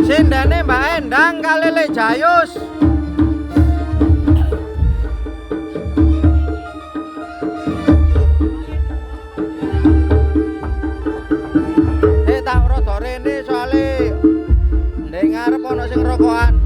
Sindane Mbak Endang kalele Jayus. Tak rada rene soalé ndek ngarep ana sing rokokan.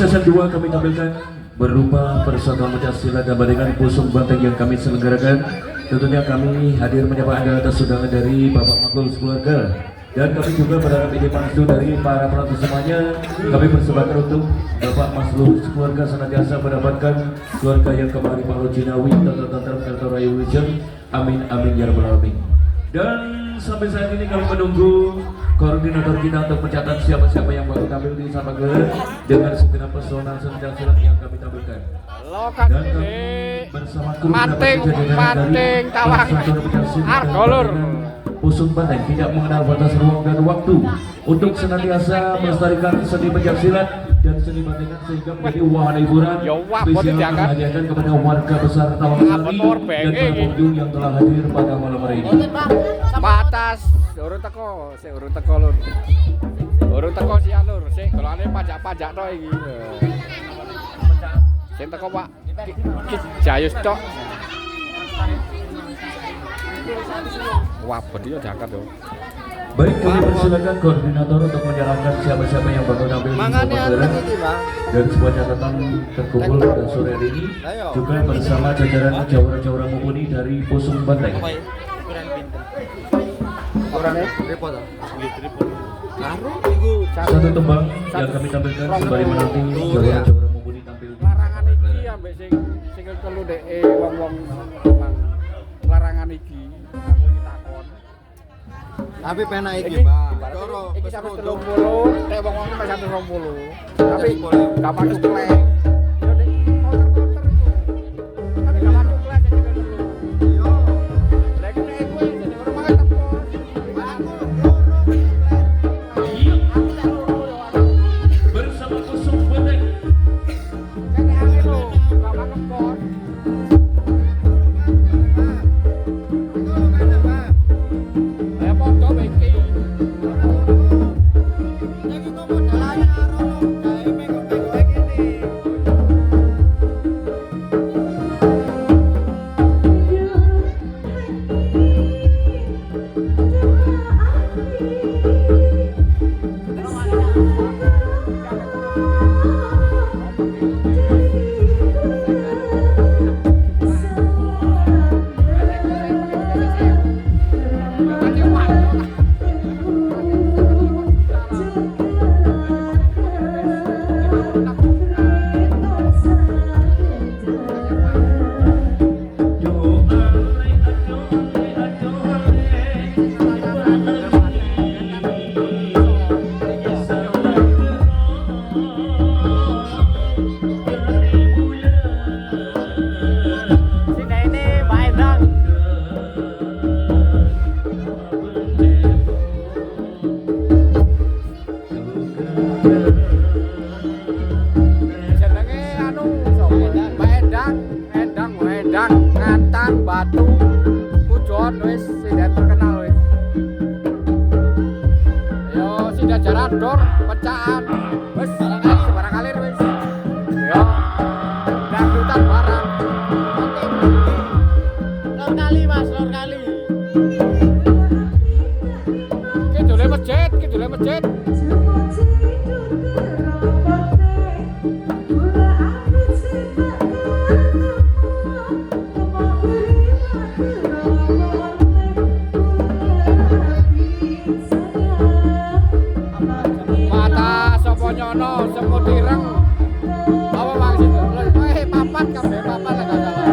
Sesi kedua kami tampilkan berupa persatuan pencak silat dan dengan pusung banteng yang kami selenggarakan. Tentunya kami hadir menyapa Anda atas undangan dari Bapak Maklul Sekeluarga, dan kami juga berharap ini pansu dari para penonton semuanya. Kami persembahkan untuk Bapak Maklul Sekeluarga senantiasa mendapatkan keluarga yang kembali Pak Jinawi tata rayu wijeng. Amin amin ya rabbal alamin. Dan sampai saat ini kami menunggu koordinator kita untuk mencatat siapa-siapa yang baru tampil di Sapager dengan segenap pesona pencak silat yang kami tampilkan. Dan kami bersama kru Mating tawang Argolur. Pusung Banteng tidak mengenal batas ruang dan waktu untuk senantiasa melestarikan seni pencak silat dan seni bantengan sehingga menjadi wahana hiburan spesial menghadiahkan kepada warga besar Tawangsari dan pengunjung yang telah hadir pada malam hari ini. Batas urung teko lur. Urung teko si alur, sik golane pajak-pajak tok iki. Sing teko Pak Jayus tok. Wah, dia diangkat yo. Baik, kami persilakan koordinator untuk menyerahkan siapa-siapa yang bakal tampil di Sapager dan sebuah catatan terkumpul pada sore hari ini juga bersama jajaran jawara-jawara mumpuni dari Pusung Banteng. Satu tembang yang kami tampilkan sembari menanti jawara-jawara mumpuni tampil. Larangan iki ambek sing telu dek wong-wong larangan iki. Tapi penak iki, Mbak. Iki sampe 30, nek wong-wong iki sampe 20. Tapi gampang tuklek. Yo nek motor-motor iku. Tapi gampang tuklek jadi dulu. Yo. Lek nek kowe jadi ora mangan tepos. Bersama Pusung Banteng. Nek ane lho, gampang tepos. bodor, pecahan, wis barang kalir wis. Yo, dangdutan barang. Lor kali mas, lor kali. Kidule masjid, kidule masjid. Mata sapa nyono semut ireng. Apa maksud itu? Papat kabeh papat lah gak salah.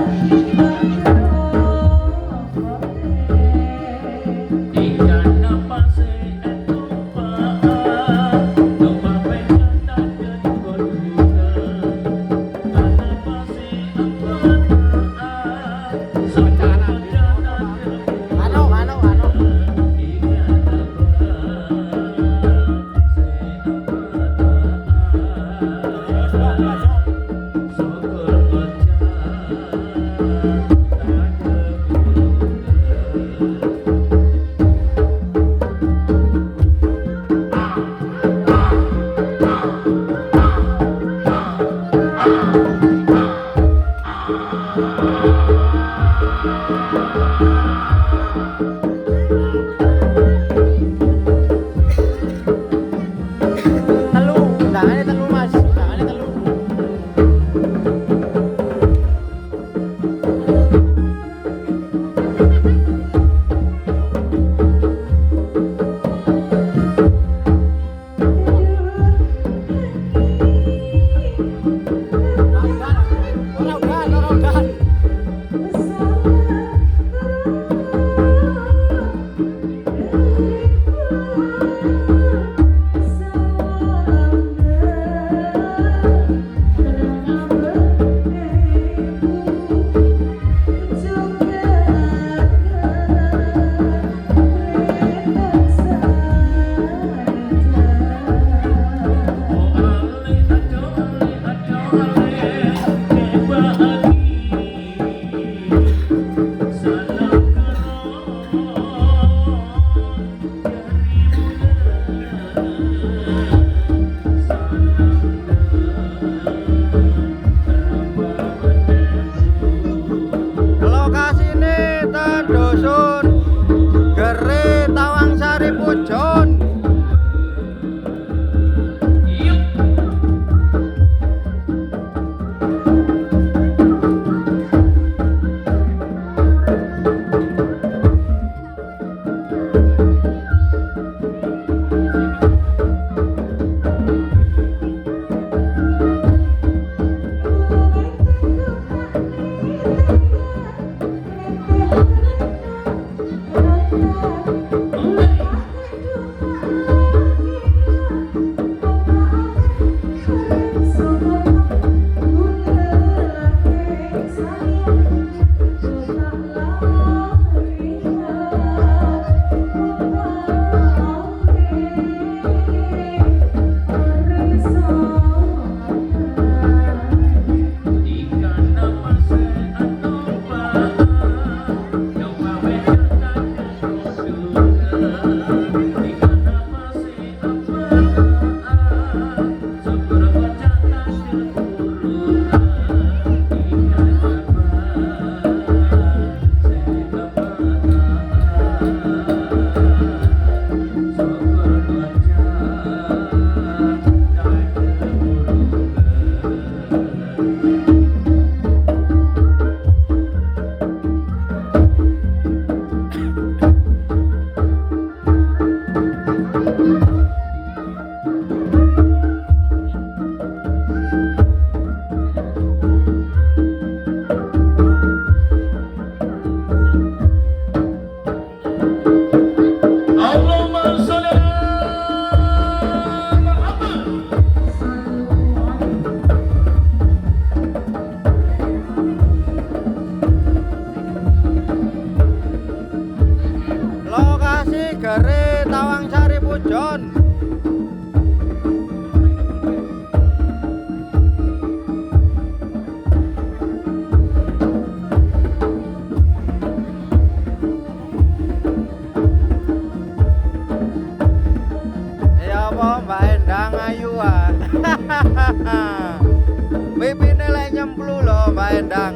Pipine lek nyemplu lho Mbak Endang.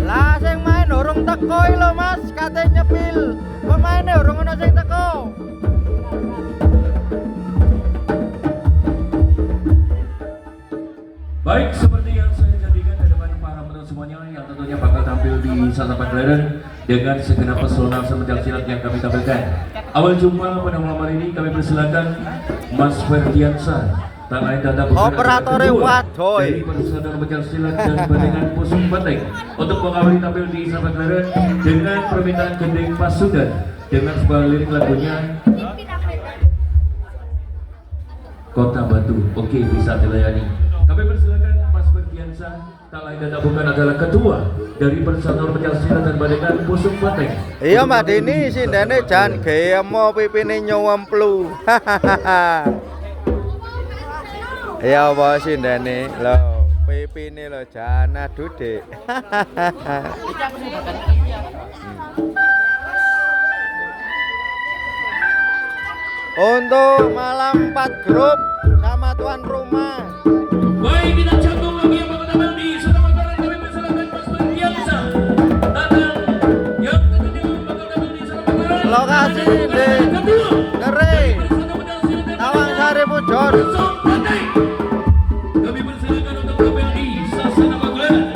Lah sing main urung teko lho Mas, kate nyepil. Pemaine urung ana sing teko. Baik, seperti yang saya jadikan di depan para penonton semuanya yang tentunya bakal tampil di Satapan Gelaran dengan segenap pesona semenjak silat yang kami tampilkan. Awal jumpa pada malam hari ini kami persilakan Mas Ferdiansa, tak lain dan tak bukan Operatore wadoy dari persatuan pencak silat dan Bandengan Pusung Banteng untuk mengawali tampil di Satapan Gelaran dengan permintaan Gending Pasudan dengan sebuah lirik lagunya Kota Batu. Oke, bisa dilayani. Kami persilakan Mas Ferdiansa, tak lain dan tak bukan adalah ketua dari Persatuan Pencak Silat dan Bandengan Pusung Banteng. Iya Mbak Dini, sindene jan gemo pipine nyuwemplu. Iya apa sindene lho, pipine lho jan adudik. Untuk malam 4 grup sama tuan rumah. Baik, kita canggung lagi yang bakal tampil di Satapan Gelaran. Kami persilakan Mas Ferdiansa datang yang tentunya bakal tampil di Satapan Gelaran. Lokasi di Ngeri, Tawang Sari Pujon. Kami persilakan untuk tampil di Satapan Gelaran.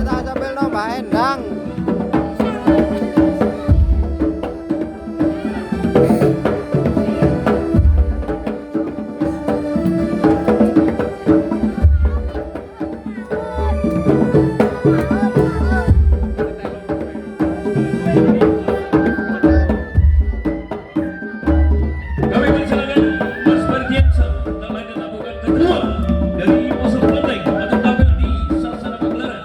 Tak sambil no Mbak Endang. Kami persilakan Mas Ferdiansa, tak lain dan tak bukan ketua dari Pusung Banteng untuk tampil di Satapan Gelaran.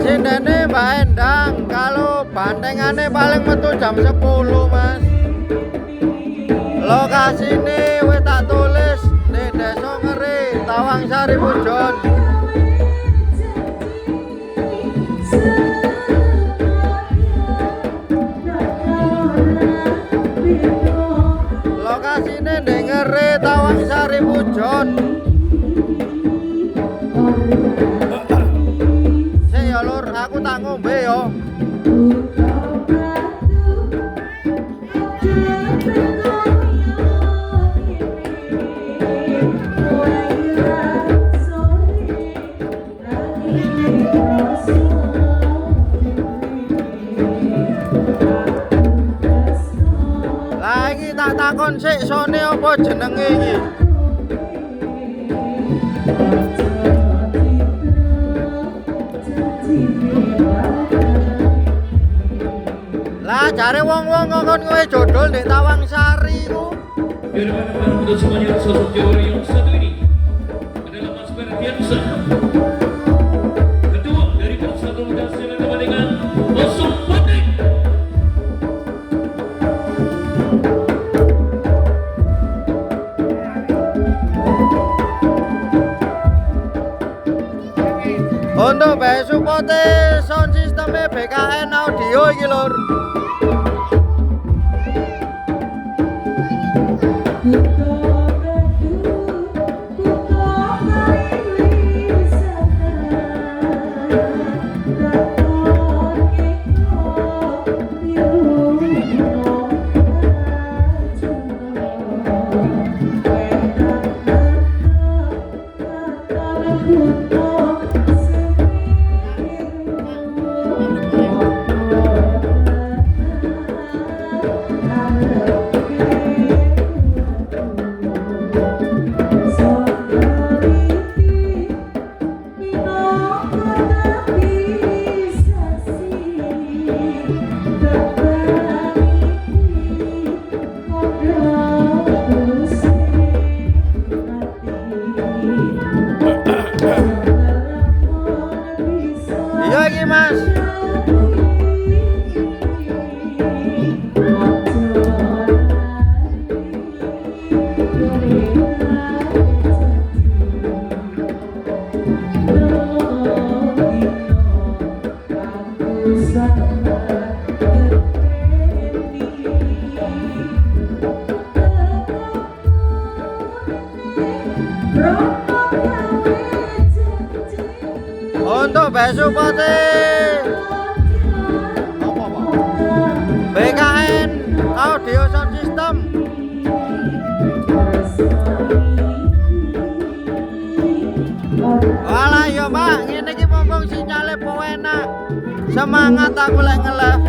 Sindene Mbak Endang, kalau bantengane paling metu jam 10 Mas. Lokasine wis tak tulis di Desa Ngeri, Tawang Sari Pujon. Lokasine di Ngeri, Tawang Sari Pujon. Ya lur, aku tak ngombe yo. Lagi tak takon sik sone apa jenenge iki. Lah jare wong-wong ngongkon kowe jodol ndek Tawang Sari ku. Di depan untuk semuanya sosok Jawa yang satu ini adalah Mas Ferdiansa, ketua dari Persatuan Pemuda Silat Kebadengan Bosong Bateng. Untuk besupote sound sistemnya BKN audio iki lur. Iya iki Mas. Untuk besupote BKN audio sound system. Walah yo Mbak, ngene iki mumpung sinyale po enak. Semangat aku lek nge-live.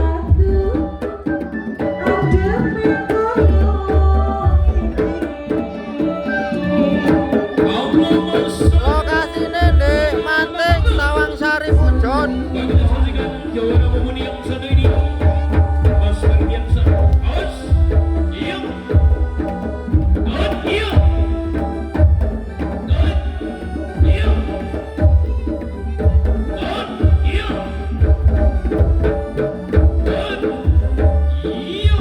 Lokasine ndek Manting Tawang Sari Pujon. Bagi kita saksikan Jawa Pemudi yang satu ini Mas Ferdiansa. Awas. Iya. Awas. Iya. Awas. Iya. Awas. Iya. Awas. Iya.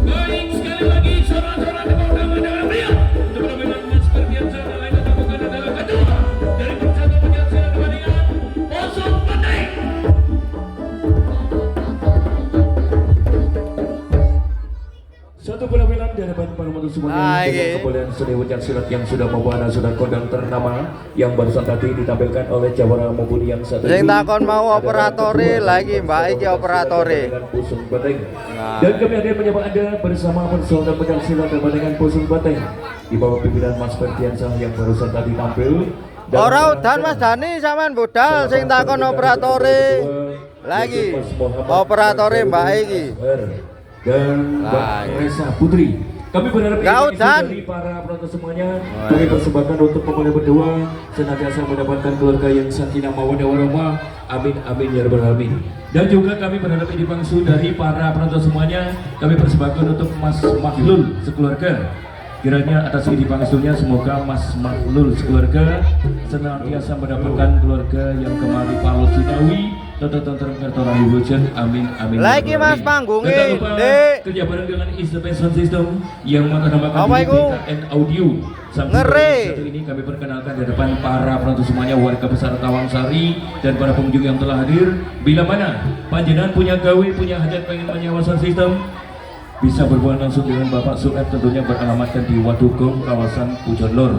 Baik, sekali lagi sorak-sorak tepuk tangan dengan meriah untuk penampilan Mas Ferdiansa dan lain dan bukan adalah ketua dari Persatuan Pemuda Silat Kebadengan Bosong Bateng. Satu penampilan di hadapan para penonton semuanya dengan kebolehan seni pencak silat yang sudah membahana sudah kondang ternama yang barusan tadi ditampilkan oleh Jawara Mumpuni yang satu Sing ini takon mau adalah operatore ketua lagi dari Mbak iki Persatuan operatore. Pemuda Bosong Bateng. Nah. Dan kami hadir menyapa Anda bersama Persatuan Pencak Silat Kebadengan Bosong Bateng di bawah pimpinan Mas Ferdiansa yang barusan tadi tampil. Dan Ora udan Mas Dani sampean budal sing takon operatore. Lagi operatore Mbak iki. Dan Mbak Nah, iya. Resa Putri. Kami berharap Nggak ini udan. dari para penonton semuanya kami persembahkan untuk mempelai berdua senantiasa mendapatkan keluarga yang sakinah mawaddah warahmah. Amin amin ya rabbal alamin. Dan juga kami berharap ini bangsu dari para penonton semuanya kami persembahkan untuk Mas Mahlul sekeluarga. Kiranya atas ide pangsunya semoga Mas Mahlul sekeluarga senantiasa mendapatkan keluarga yang kemari Palu Cinawi tonton Kartorahi Wujen. Amin amin. Lagi Mas panggungnya, Dan tak lupa Dek. kerja bareng dengan Instrument Sound System yang mengenamakan Apa diri itu? BKN Audio. Sampai Ngeri. satu ini kami perkenalkan di depan para penonton semuanya, warga besar Tawang Sari dan para pengunjung yang telah hadir. Bila mana panjenengan punya gawe, punya hajat pengen menyewa sound system, bisa berhubungan langsung dengan Bapak Sueb, tentunya beralamatkan di Wadugong, kawasan Pujon Lor.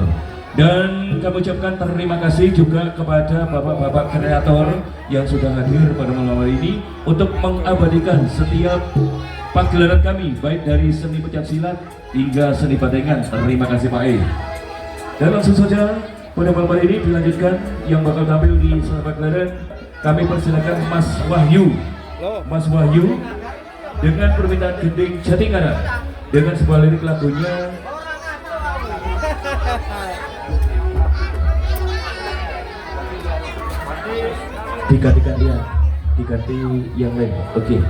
Dan kami ucapkan terima kasih juga kepada bapak-bapak kreator yang sudah hadir pada malam hari ini untuk mengabadikan setiap pagelaran kami, baik dari seni pencak silat hingga seni badengan. Terima kasih Pak E. Dan langsung saja pada malam hari ini dilanjutkan yang bakal tampil di sana pagelaran. Kami persilakan Mas Wahyu. Mas Wahyu dengan permintaan gending Jatinegara dengan sebuah lirik lagunya digantikan dia diganti yang lain. Oke.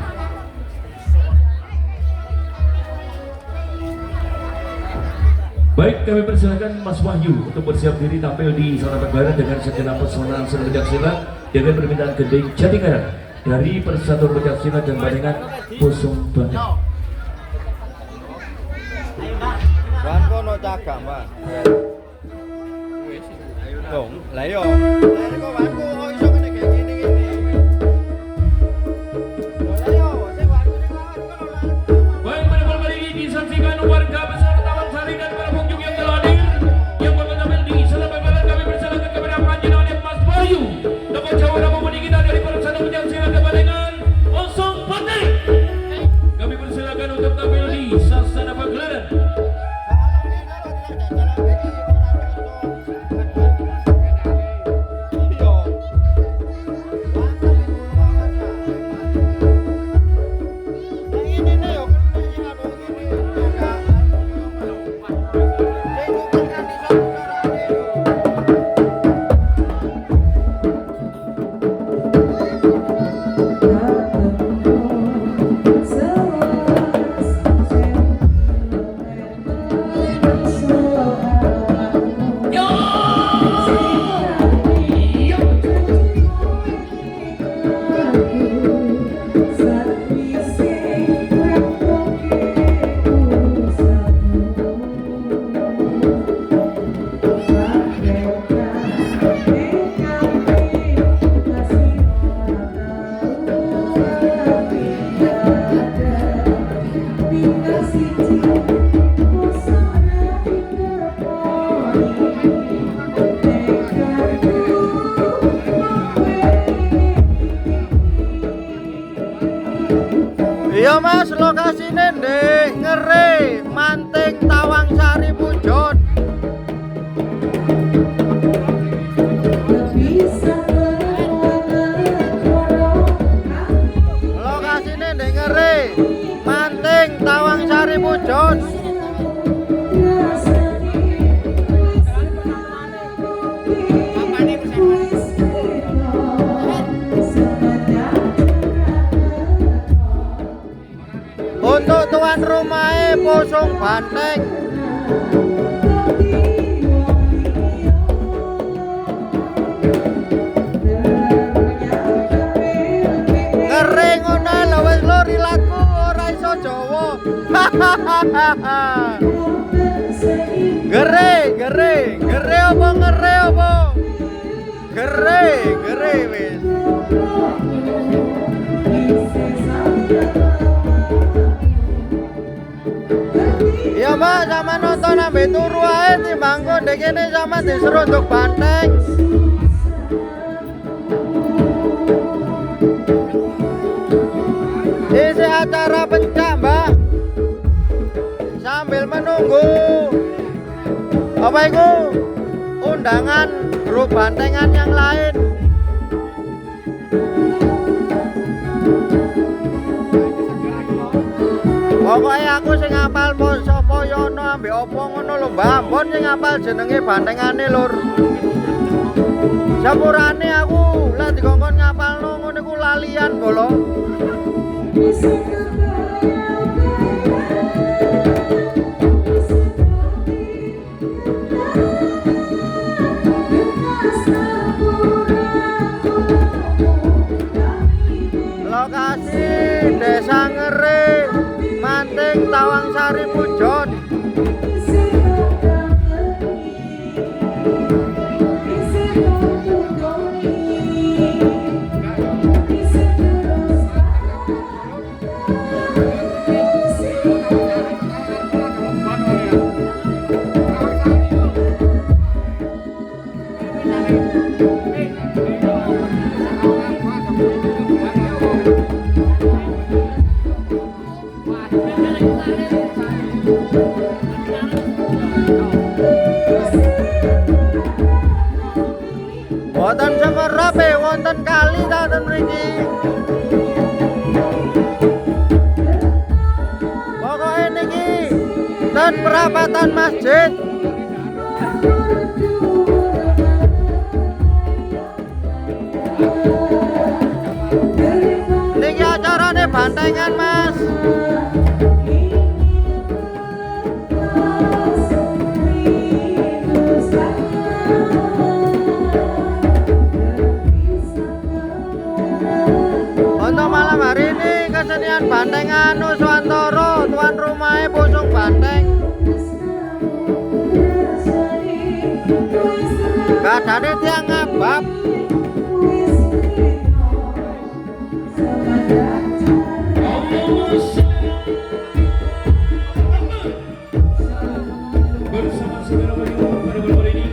Baik, kami persilakan Mas Wahyu untuk bersiap diri tampil di Sarana Barat dengan segenap pesona seni pencaksilat dengan permintaan gending Jatinegara dari Persatuan Pencaksilat dan Badengan Pusung Banten. Wan kono cagak, Mbak. Dong, lah yo. Lah kok wanku kok iso kene kayak gini-gini. Lah yo, sing wanku sing lawan kono lah. Baik, pada malam hari ini disaksikan warga besar Taman Sari dan para pengunjung yang telah hadir yang bakal tampil di Sarana Barat. Kami persilakan kepada Panjen oleh Mas Wahyu dapat jawab nama muda kita dari Persatuan Pencaksilat dan Badengan Pusung Banten. Kami persilakan untuk tampil di Sasana Pagelaran. Iya Mas, lokasinya di Ngeri, Manting, Tawang Sari, Pujon. Lokasinya di Ngeri, Manting, Tawang Sari, Pujon. Untuk tuan rumahnya Pusung Banten. Ngeri ngono lho wis lho rilaku ora iso Jawa. Gere apa ngere apa? Gere wis. Ya Mbak, sama nonton ambil turu aja timbang kok dek ini sama diseruduk Banteng. Isi acara pencak Mbak, sambil menunggu apa itu undangan grup bantengan yang lain. Pokoknya aku sing ngapal sapa yono ambek opo ngono lho Mbak, ampun sing ngapal jenenge bantengane lur. Sepurane aku lah dikongkon ngapalno ngono iku lalian bolo. Lokasi Desa Ngeri, Manting, Tawang Sari, Pujon. Wonten semerap wonten kali ten mriki. Pokoke niki ten perapatan masjid. bandengan Mas. Untuk malam hari ini kesenian bandengan Nuswantoro, tuan rumahnya Pusung Banteng. Kadane tiang ngabab. bersama saudara Bayu pada malam hari ini.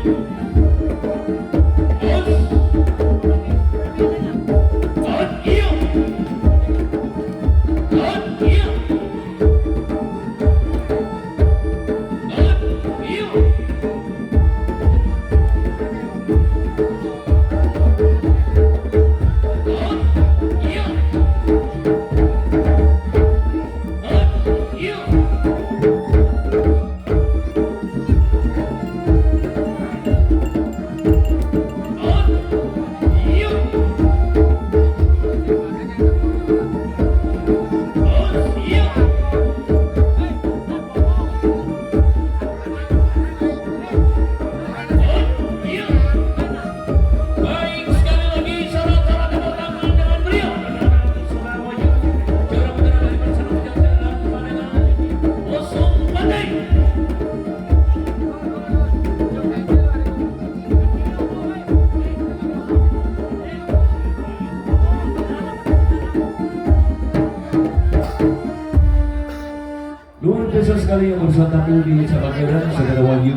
Luar biasa sekali yang bersama tampil di cabang Medan, saudara Wahyu,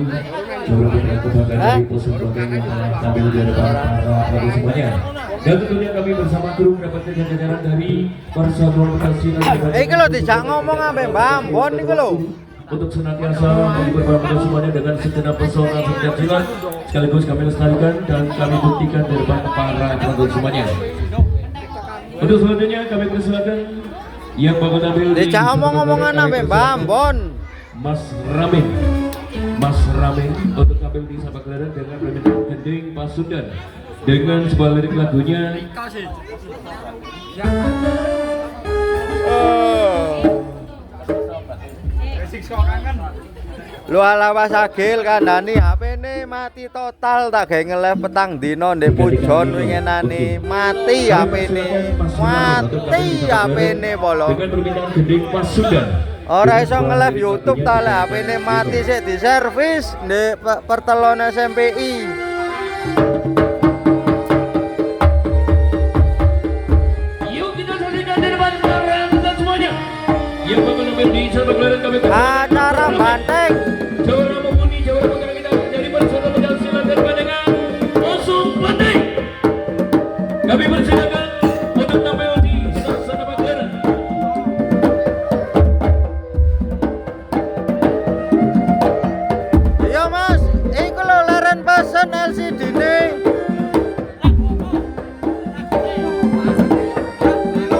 saudara Putra Kebanggaan dari Pusung Banteng yang telah tampil di hadapan para prabu semuanya. Dan tentunya kami bersama kru mendapatkan jajaran dari Persatuan Persilat. Iki lho dijak ngomong ambek Mbak Ambon iki lho. Untuk senantiasa menghibur para prabu semuanya dengan segenap pesona setiap silat, sekaligus kami lestarikan dan kami buktikan di depan para prabu semuanya. Untuk selanjutnya kami persilakan yang bakal tampil di Dijak ngomong-ngomongan ambek Mbak Ambon. Mas Ramin untuk tampil di Sabak Gelaran dengan permintaan Gending Pasundan dengan sebuah lirik lagunya Lu ala wasagil kandhani HP-ne mati total tak gawe nge-live petang dino ndek pujon winginane mati HP-ne. Mati HP-ne polo. dengan permintaan Gending Pasundan. Ora iso nge-live YouTube ta lek HP-ne mati sik diservis ndek pertelon SMPI. Yuk kita saksikan di depan para semuanya. Yang bakal tampil di Sabak Gelaran kami Acara Banteng. Jawara Memuni, Jawara Putra kita dari Persatuan Pencaksilat dan Bandengan Pusung Banteng. Kami persilakan untuk tampil di Sabak Gelaran. Iya Mas, iku lho leren pesen LCD-ne.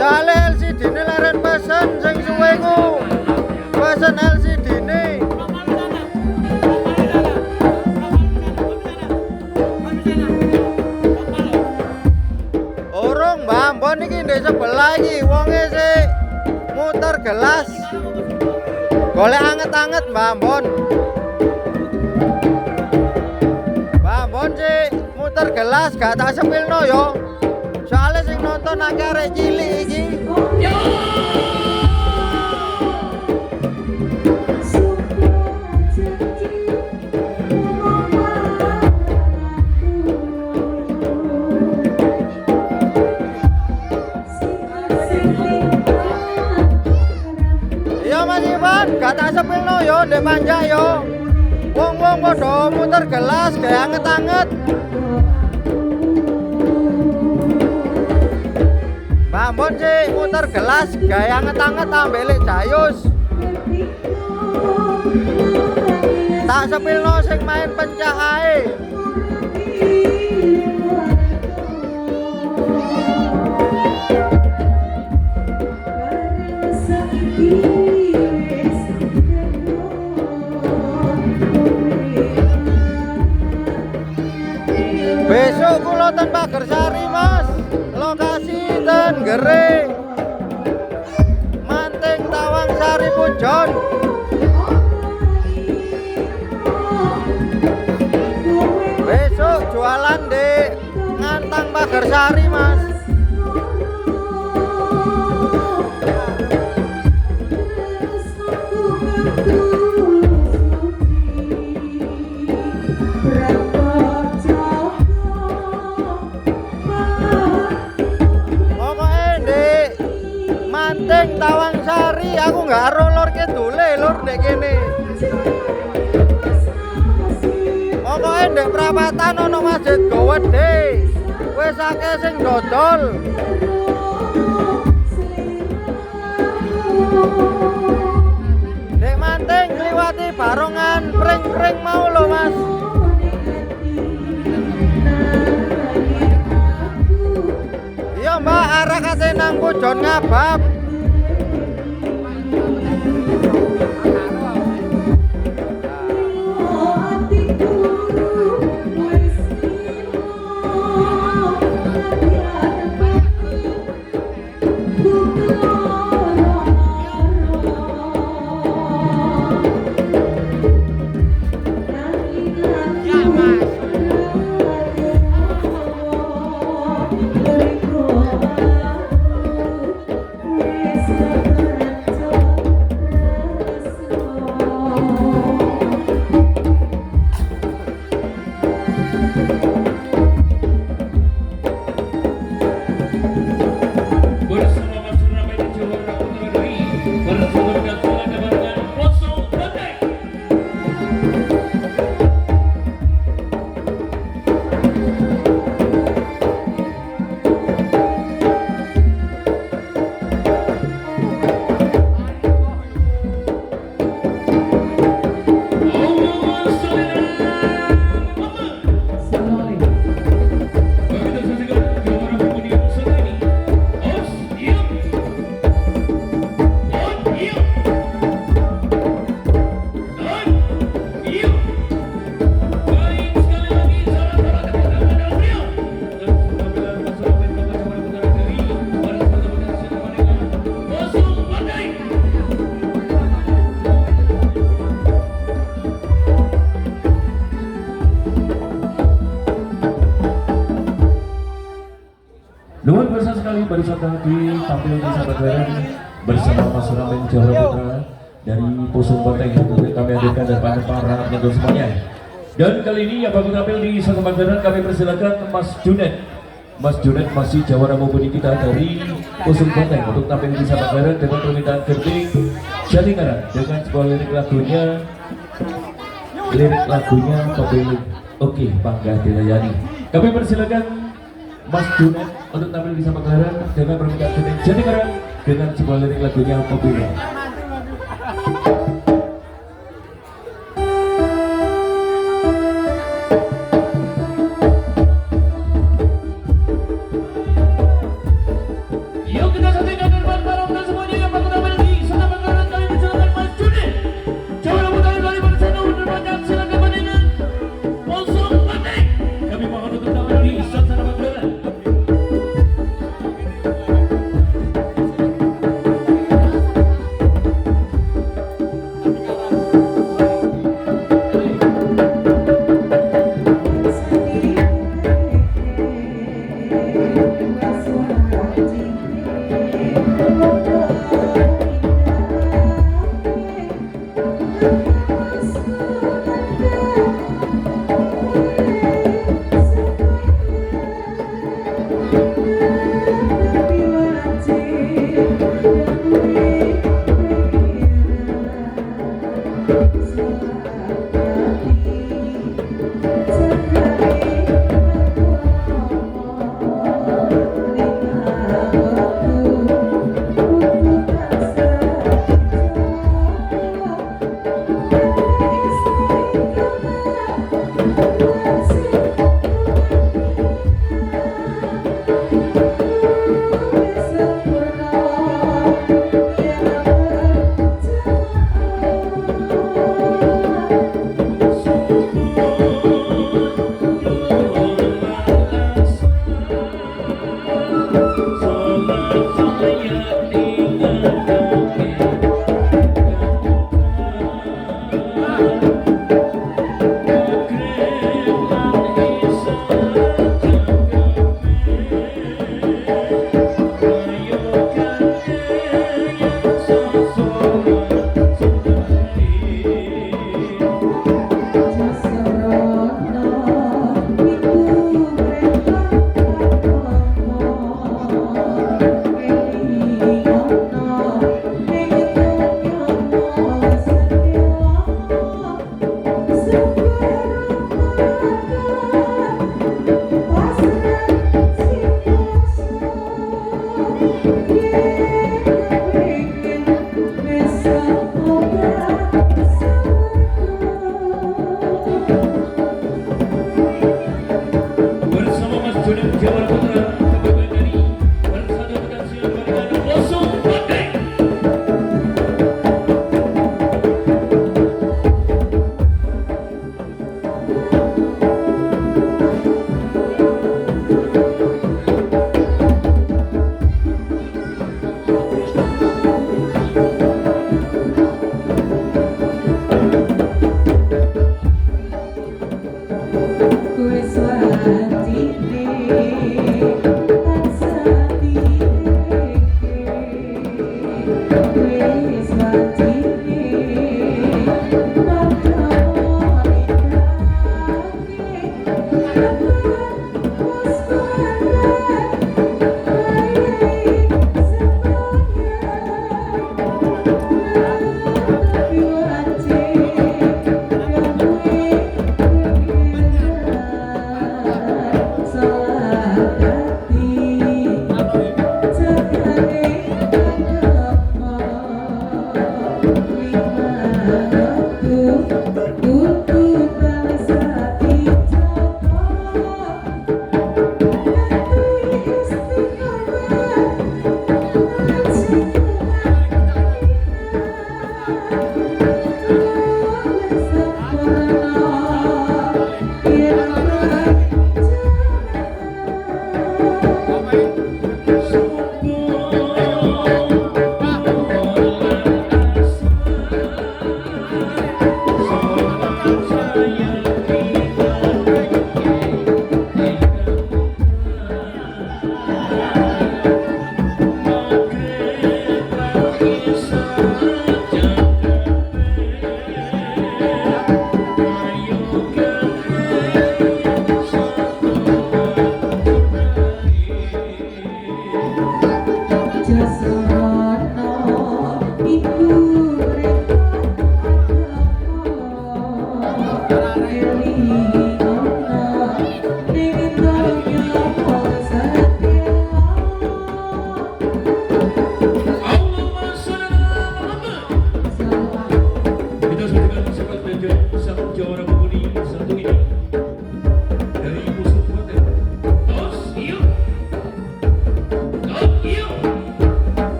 Soale LCD-ne leren pesen sing suwe ku. Pesen LCD-ne. Urung Mbak Ambon iki ndek sebelah iki wonge sik muter gelas. Golek anget-anget Mbak Ambon. Mbak Ambon sik muter gelas gak tak sepilno yo. Soale sing nonton akeh arek cilik iki. Iya Mas Ivan, gak tak sepilno yo ndek manjak yo. Wong-wong padha muter gelas gawe anget-anget. Mbak Ambon sih muter gelas gawe anget-anget ambelik jayus. Tak sepilno sing main pencah ae. Besok kula ten Pagersari Mas. Lokasi ten Gere. Pujon. Besok jualan di Ngantang Pagarsari, Mas. Manting Tawang Sari, aku nggak ro lor kidule lur ndek kene. Pokoke ndek perapatan ono masjid gowedhe. Wis akeh sing dodol. Ndek Manting ngliwati Barongan pring-pring mau lho, Mas. Iya, Mbak, arah kate nang Pujon Ngabab. Luar biasa sekali baru saja tampil di sahabat bareng bersama Mas Ramen Johor Putra dari Pusung Banteng yang kami hadirkan dan para penonton semuanya. Dan kali ini yang baru tampil di sahabat bareng kami persilakan Mas Junet. Mas Junet masih jawara mumpuni kita dari Pusung Banteng untuk tampil di sahabat bareng dengan permintaan genting Jatingaran dengan sebuah lirik lagunya pemilik Oke Bangga Dilayani. Kami persilakan Mas Junet untuk tampil di sahabat bareng dengan permintaan genting Jatingaran dengan sebuah lirik lagunya pemilik.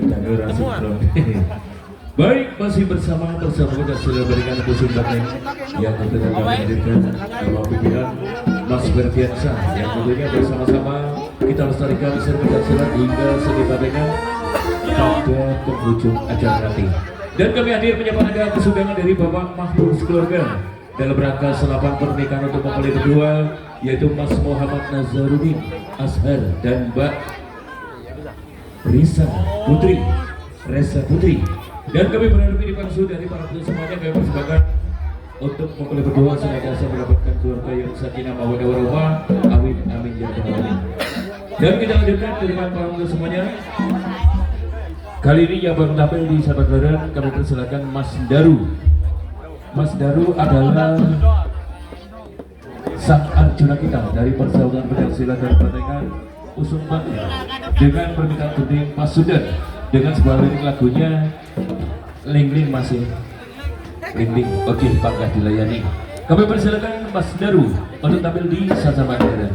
Ketanggerang sinkron. Baik, masih bersama kita sudah berikan pusung batang yang tentunya kami hadirkan Bapak Pimpinan Mas Berdiansa yang tentunya bersama-sama kita lestarikan seni pencaksilat hingga seni badengan pada penghujung acara nanti. Dan kami hadir menyapa ada kesudahan dari Bapak Mahfuz keluarga dalam rangka selapan pernikahan untuk mempelai kedua yaitu Mas Muhammad Nazarudin Ashar dan Mbak Resa Putri. Dan kami berharap di pansu dari para penonton semuanya kami persembahkan untuk mempelai berdua senantiasa mendapatkan keluarga yang sakinah mawaddah warahmah. Amin amin ya rabbal alamin. Dan kita lanjutkan dari para penonton semuanya. Kali ini yang baru tampil di Sahabat Barat kami persilakan Mas Daru. Mas Daru adalah sang arjuna kita dari Persaudaraan Pencaksilat dan Pertandingan Usung Batu dengan permintaan gending Mas Sudan dengan sebuah lirik lagunya Ling Ling masih Ling Ling. Oke, pangkah dilayani. Kami persilakan Mas Daru untuk tampil di Sahabat Barat.